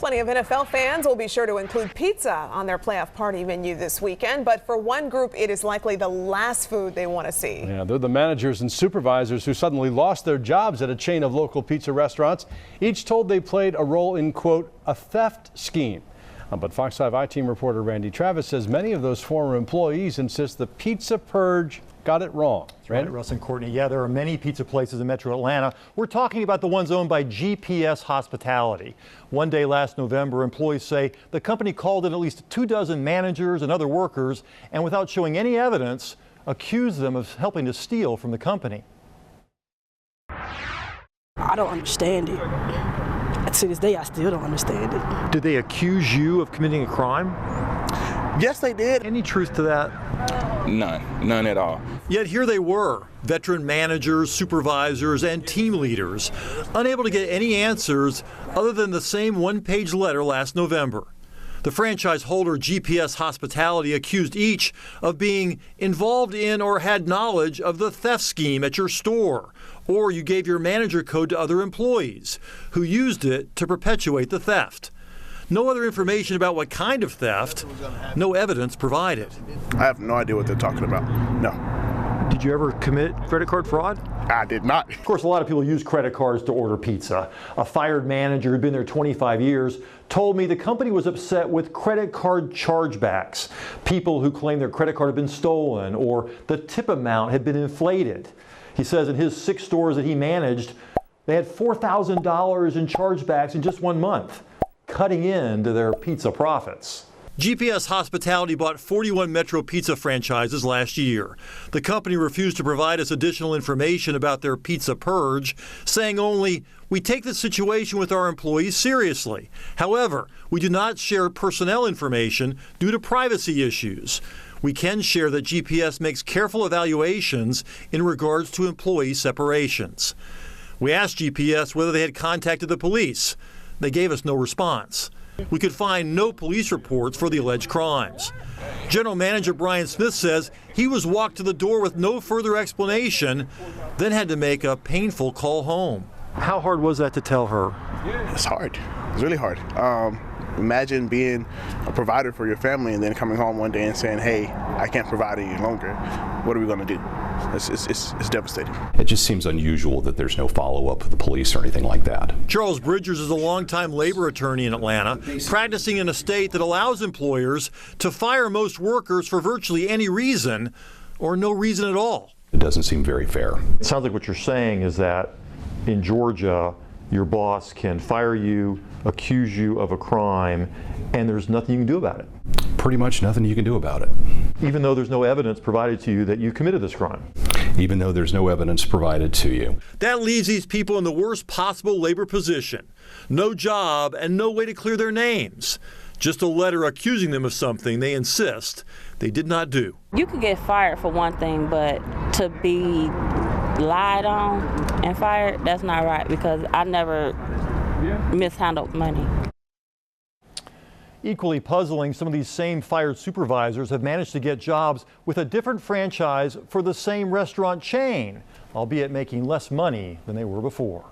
Plenty of NFL fans will be sure to include pizza on their playoff party menu this weekend, but for one group, it is likely the last food they want to see. Yeah, they're the managers and supervisors who suddenly lost their jobs at a chain of local pizza restaurants. Each told they played a role in, quote, a theft scheme. But Fox 5 I-Team reporter Randy Travis says many of those former employees insist the pizza purge got it wrong. Right, Russ and Courtney. Yeah, there are many pizza places in Metro Atlanta. We're talking about the ones owned by GPS Hospitality. One day last November, employees say the company called in at least 24 managers and other workers, and without showing any evidence, accused them of helping to steal from the company. I don't understand it. To this day, I still don't understand it. Did they accuse you of committing a crime? Yes, they did. Any truth to that? None at all. Yet here they were, veteran managers, supervisors, and team leaders, unable to get any answers other than the same one-page letter last November. The franchise holder, GPS Hospitality, accused each of being involved in or had knowledge of the theft scheme at your store, or you gave your manager code to other employees who used it to perpetuate the theft. No other information about what kind of theft, no evidence provided. I have no idea what they're talking about. No. Did you ever commit credit card fraud? I did not. Of course, a lot of people use credit cards to order pizza. A fired manager who'd been there 25 years told me the company was upset with credit card chargebacks. People who claim their credit card had been stolen or the tip amount had been inflated. He says in his 6 stores that he managed, they had $4,000 in chargebacks in just 1 month, cutting into their pizza profits. GPS Hospitality bought 41 Metro Pizza franchises last year. The company refused to provide us additional information about their pizza purge, saying only, "We take the situation with our employees seriously. However, we do not share personnel information due to privacy issues. We can share that GPS makes careful evaluations in regards to employee separations." We asked GPS whether they had contacted the police. They gave us no response. We could find no police reports for the alleged crimes. General Manager Brian Smith says he was walked to the door with no further explanation, then had to make a painful call home. How hard was that to tell her? It's hard. It's really hard. Imagine being a provider for your family and then coming home one day and saying, "Hey, I can't provide any longer. What are we going to do?" It's devastating. It just seems unusual that there's no follow-up with the police or anything like that. Charles Bridgers is a longtime labor attorney in Atlanta, practicing in a state that allows employers to fire most workers for virtually any reason or no reason at all. It doesn't seem very fair. It sounds like what you're saying is that in Georgia, your boss can fire you, accuse you of a crime, and there's nothing you can do about it. Pretty much nothing you can do about it. Even though there's no evidence provided to you that you committed this crime. Even though there's no evidence provided to you. That leaves these people in the worst possible labor position. No job and no way to clear their names. Just a letter accusing them of something they insist they did not do. You could get fired for one thing, but to be lied on and fired, that's not right, because I never mishandled money. Equally puzzling, some of these same fired supervisors have managed to get jobs with a different franchise for the same restaurant chain, albeit making less money than they were before.